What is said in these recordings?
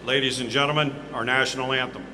Ladies and gentlemen, our national anthem.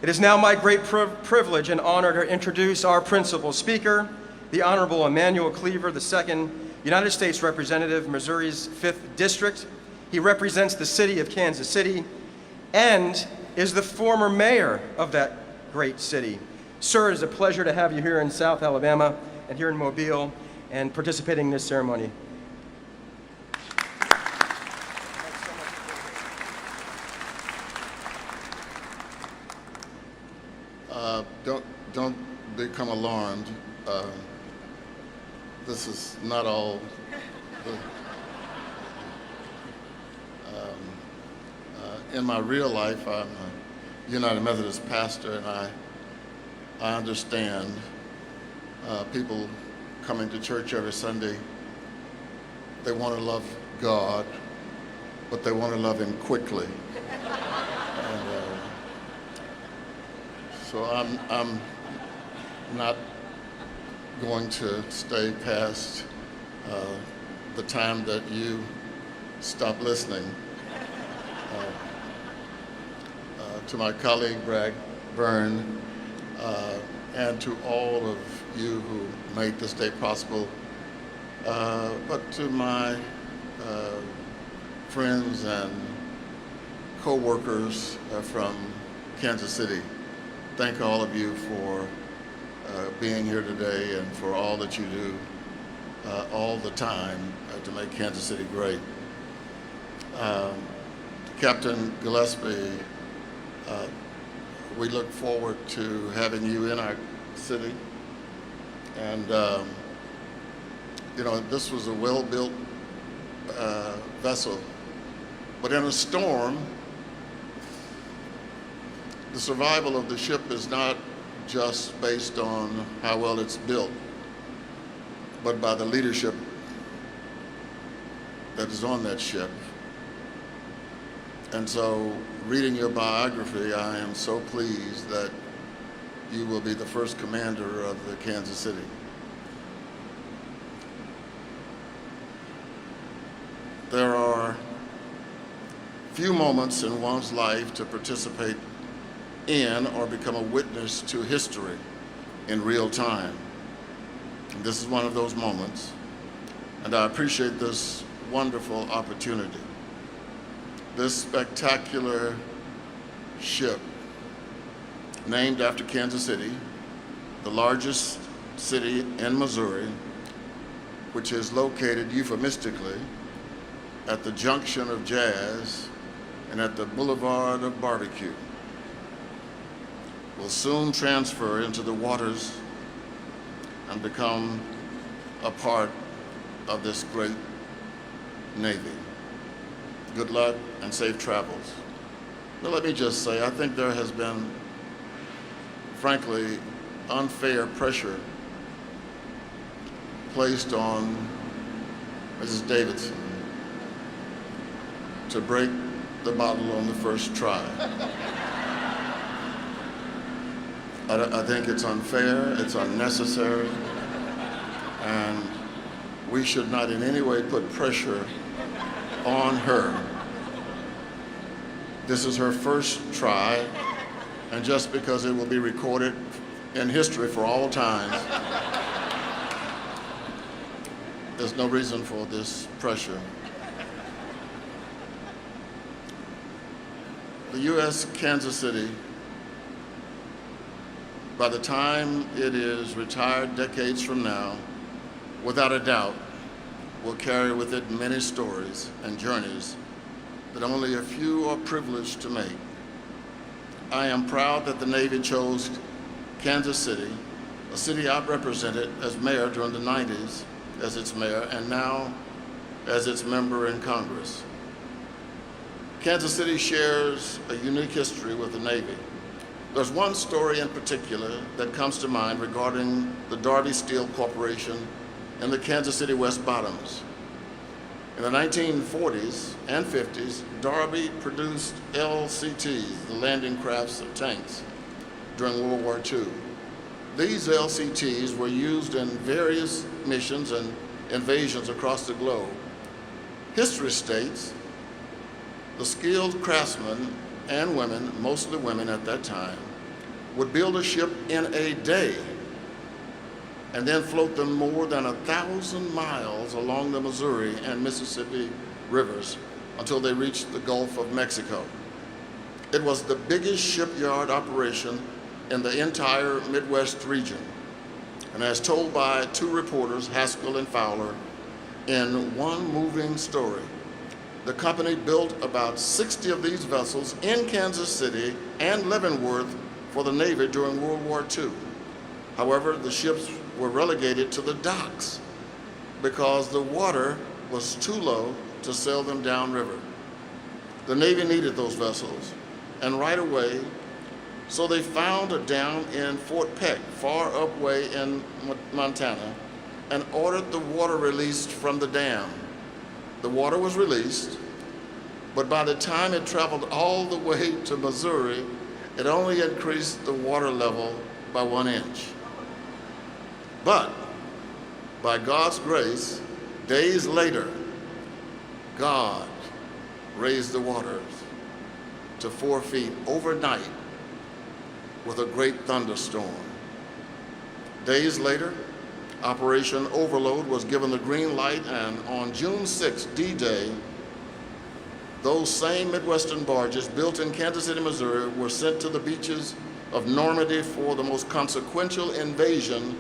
It is now my great privilege and honor to introduce our principal speaker, the Honorable Emmanuel Cleaver II, United States Representative, Missouri's 5th District. He represents the city of Kansas City and is the former mayor of that great city. Sir, it is a pleasure to have you here in South Alabama and here in Mobile and participating in this ceremony. Don't become alarmed. This is not all. In my real life, I'm a United Methodist pastor, and I understand people coming to church every Sunday. They want to love God, but they want to love Him quickly. So I'm not going to stay past the time that you stop listening. To my colleague, Byrne, and to all of you who made this day possible, but to my friends and co-workers from Kansas City. Thank all of you for being here today and for all that you do all the time to make Kansas City great. Captain Gillespie, we look forward to having you in our city. And, you know, this was a well-built vessel, but in a storm, the survival of the ship is not just based on how well it's built, but by the leadership that is on that ship. And so, reading your biography, I am so pleased that you will be the first commander of the Kansas City. There are few moments in one's life to participate in or become a witness to history in real time. And this is one of those moments, and I appreciate this wonderful opportunity. This spectacular ship, named after Kansas City, the largest city in Missouri, which is located euphemistically at the junction of jazz and at the boulevard of barbecue, will soon transfer into the waters and become a part of this great Navy. Good luck and safe travels. Now, let me just say, I think there has been, frankly, unfair pressure placed on Mrs. Davidson to break the bottle on the first try. I think it's unfair, it's unnecessary, and we should not in any way put pressure on her. This is her first try, and just because it will be recorded in history for all times, there's no reason for this pressure. The U.S. Kansas City, by the time it is retired decades from now, without a doubt, will carry with it many stories and journeys that only a few are privileged to make. I am proud that the Navy chose Kansas City, a city I represented as mayor during the 90s, as its mayor, and now as its member in Congress. Kansas City shares a unique history with the Navy. There's one story in particular that comes to mind regarding the Darby Steel Corporation and the Kansas City West Bottoms. In the 1940s and 50s, Darby produced LCTs, the landing crafts of tanks, during World War II. These LCTs were used in various missions and invasions across the globe. History states the skilled craftsmen and women, mostly women at that time, would build a ship in a day and then float them more than 1,000 miles along the Missouri and Mississippi rivers until they reached the Gulf of Mexico. It was the biggest shipyard operation in the entire Midwest region. And as told by two reporters, Haskell and Fowler, in one moving story, the company built about 60 of these vessels in Kansas City and Leavenworth for the Navy during World War II. However, the ships were relegated to the docks because the water was too low to sail them downriver. The Navy needed those vessels, and right away, so they found a dam in Fort Peck, far up way in Montana, and ordered the water released from the dam. The water was released, but by the time it traveled all the way to Missouri, it only increased the water level by 1 inch. But by God's grace, days later, God raised the waters to 4 feet overnight with a great thunderstorm. Days later, Operation Overload was given the green light, and on June 6, D-Day, those same Midwestern barges built in Kansas City, Missouri, were sent to the beaches of Normandy for the most consequential invasion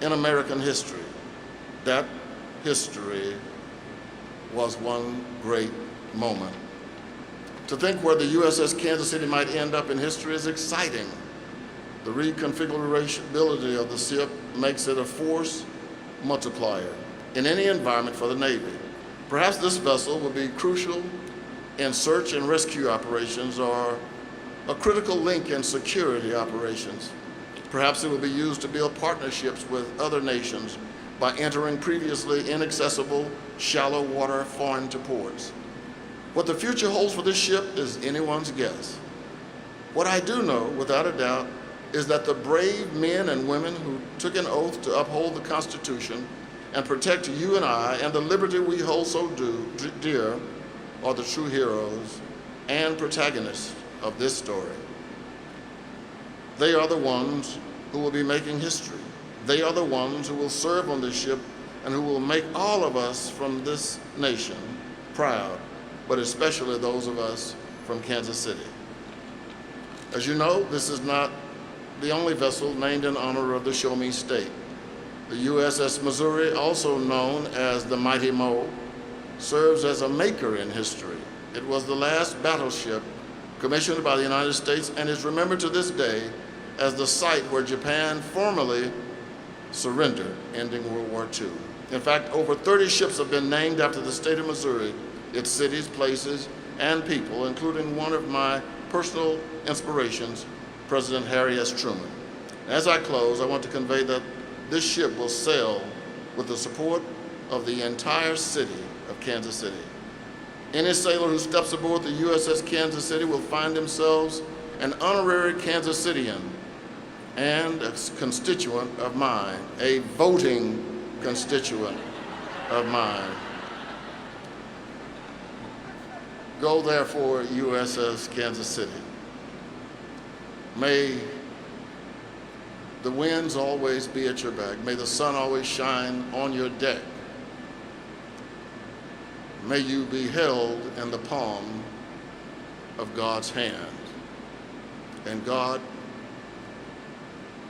in American history. That history was one great moment. To think where the USS Kansas City might end up in history is exciting. The reconfigurability of the ship makes it a force multiplier in any environment for the Navy. Perhaps this vessel will be crucial in search and rescue operations or a critical link in security operations. Perhaps it will be used to build partnerships with other nations by entering previously inaccessible, shallow water foreign to ports. What the future holds for this ship is anyone's guess. What I do know, without a doubt, is that the brave men and women who took an oath to uphold the Constitution and protect you and I and the liberty we hold so dear are the true heroes and protagonists of this story. They are the ones who will be making history. They are the ones who will serve on this ship and who will make all of us from this nation proud, but especially those of us from Kansas City. As you know, this is not the only vessel named in honor of the Show Me State. The USS Missouri, also known as the Mighty Mo, serves as a maker in history. It was the last battleship commissioned by the United States and is remembered to this day as the site where Japan formally surrendered, ending World War II. In fact, over 30 ships have been named after the state of Missouri, its cities, places, and people, including one of my personal inspirations, President Harry S. Truman. As I close, I want to convey that this ship will sail with the support of the entire city of Kansas City. Any sailor who steps aboard the USS Kansas City will find themselves an honorary Kansas Cityan and a constituent of mine, a voting constituent of mine. Go therefore, USS Kansas City. May the winds always be at your back. May the sun always shine on your deck. May you be held in the palm of God's hand. And God,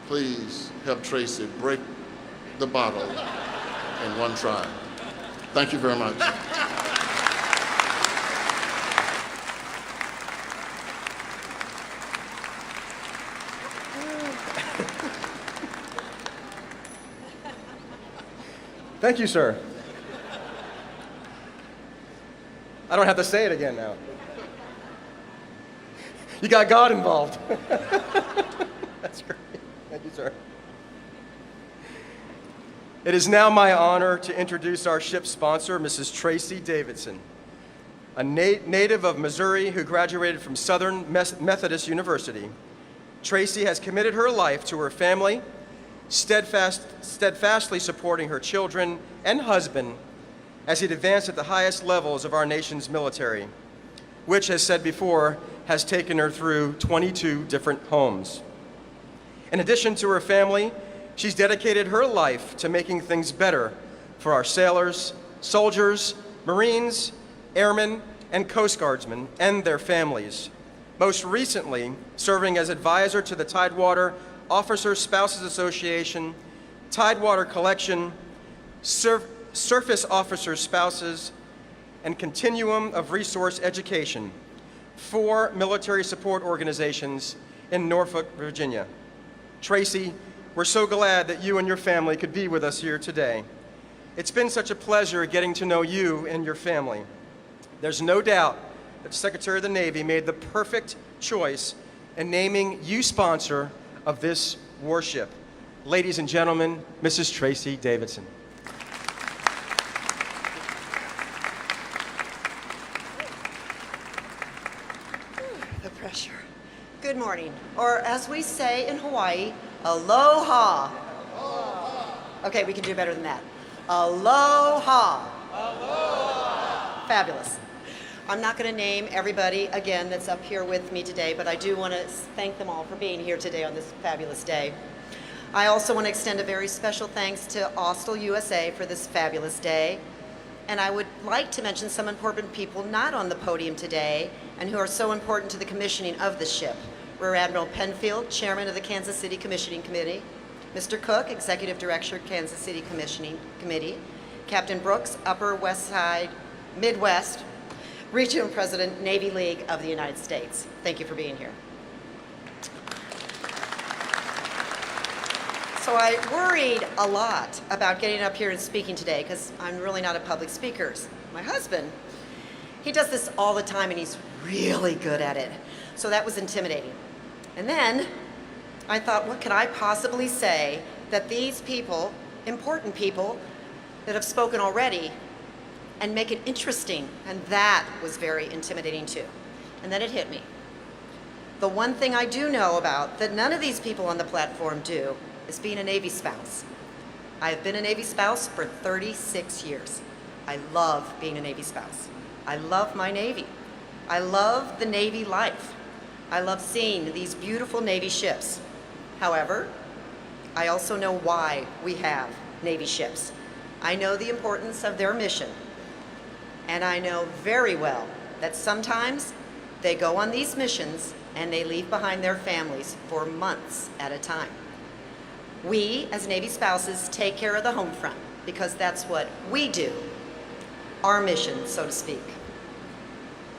please help Tracy break the bottle in one try. Thank you very much. Thank you, sir. I don't have to say it again now. You got God involved. That's great. Thank you, sir. It is now my honor to introduce our ship sponsor, Mrs. Tracy Davidson, a native of Missouri who graduated from Southern Methodist University. Tracy has committed her life to her family, steadfastly supporting her children and husband as he'd advanced at the highest levels of our nation's military, which, as said before, has taken her through 22 different homes. In addition to her family, she's dedicated her life to making things better for our sailors, soldiers, Marines, airmen, and Coast Guardsmen and their families. Most recently, serving as advisor to the Tidewater Officer Spouses Association, Tidewater Collection, Surface Officer Spouses, and Continuum of Resource Education, 4 military support organizations in Norfolk, Virginia. Tracy, we're so glad that you and your family could be with us here today. It's been such a pleasure getting to know you and your family. There's no doubt that the Secretary of the Navy made the perfect choice in naming you sponsor of this warship. Ladies and gentlemen, Mrs. Tracy Davidson. The pressure. Good morning, or as we say in Hawaii, aloha. Okay, we can do better than that. Aloha. Aloha. Fabulous. I'm not going to name everybody again that's up here with me today, but I do want to thank them all for being here today on this fabulous day. I also want to extend a very special thanks to Austal USA for this fabulous day. And I would like to mention some important people not on the podium today and who are so important to the commissioning of the ship. Rear Admiral Penfield, Chairman of the Kansas City Commissioning Committee, Mr. Cook, Executive Director, Kansas City Commissioning Committee, Captain Brooks, Upper West Side, Midwest, Regional President, Navy League of the United States. Thank you for being here. So I worried a lot about getting up here and speaking today because I'm really not a public speaker. My husband, he does this all the time and he's really good at it. So that was intimidating. And then I thought, what could I possibly say that these people, important people that have spoken already, and make it interesting? And that was very intimidating too. And then it hit me. The one thing I do know about that none of these people on the platform do is being a Navy spouse. I've been a Navy spouse for 36 years. I love being a Navy spouse. I love my Navy. I love the Navy life. I love seeing these beautiful Navy ships. However, I also know why we have Navy ships. I know the importance of their mission. And I know very well that sometimes they go on these missions and they leave behind their families for months at a time. We, as Navy spouses, take care of the home front because that's what we do, our mission, so to speak.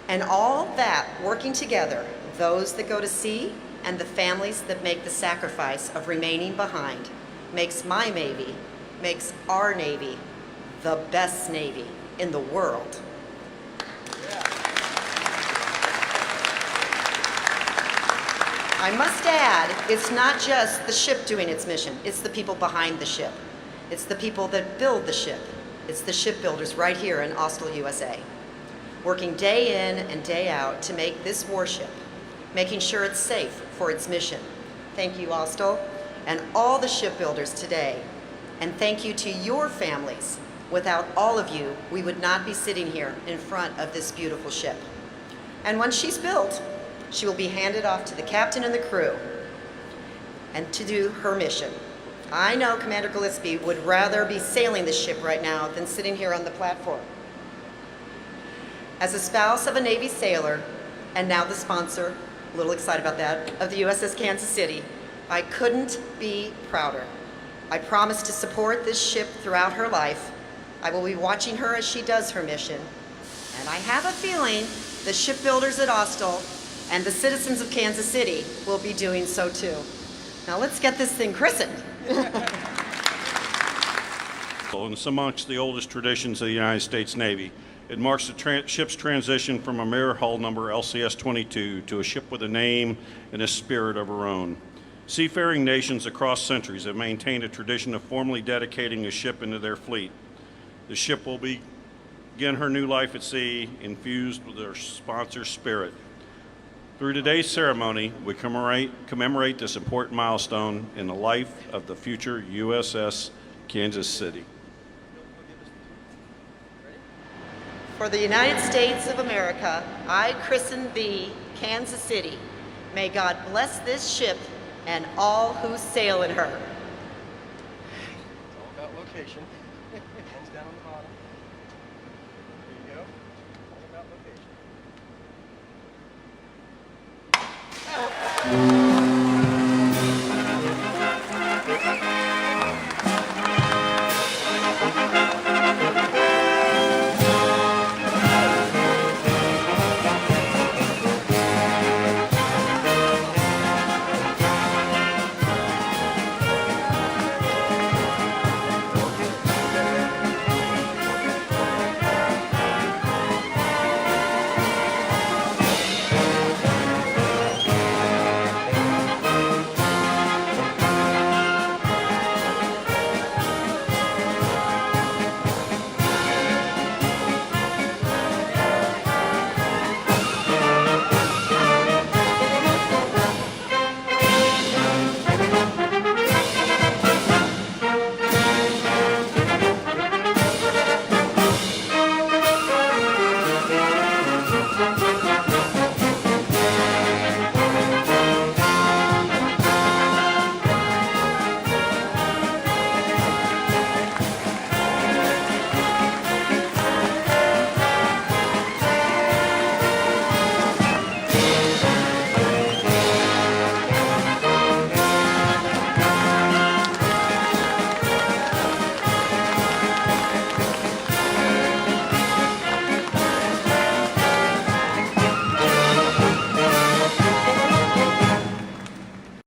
And all that working together, those that go to sea and the families that make the sacrifice of remaining behind, makes my Navy, makes our Navy the best Navy in the world. I must add, it's not just the ship doing its mission, it's the people behind the ship. It's the people that build the ship. It's the shipbuilders right here in Austal, USA, working day in and day out to make this warship, making sure it's safe for its mission. Thank you, Austal, and all the shipbuilders today. And thank you to your families. Without all of you, we would not be sitting here in front of this beautiful ship. And once she's built, she will be handed off to the captain and the crew and to do her mission. I know Commander Gillespie would rather be sailing this ship right now than sitting here on the platform. As a spouse of a Navy sailor, and now the sponsor, a little excited about that, of the USS Kansas City, I couldn't be prouder. I promise to support this ship throughout her life. I will be watching her as she does her mission. And I have a feeling the shipbuilders at Austell and the citizens of Kansas City will be doing so too. Now let's get this thing christened. And it's amongst the oldest traditions of the United States Navy. It marks the ship's transition from a mere hull number LCS-22 to a ship with a name and a spirit of her own. Seafaring nations across centuries have maintained a tradition of formally dedicating a ship into their fleet. The ship will begin her new life at sea, infused with their sponsor's spirit. Through today's ceremony, we commemorate this important milestone in the life of the future USS Kansas City. For the United States of America, I christen thee Kansas City. May God bless this ship and all who sail in her. It's all about location. Hands down on the bottom. There you go. All about location.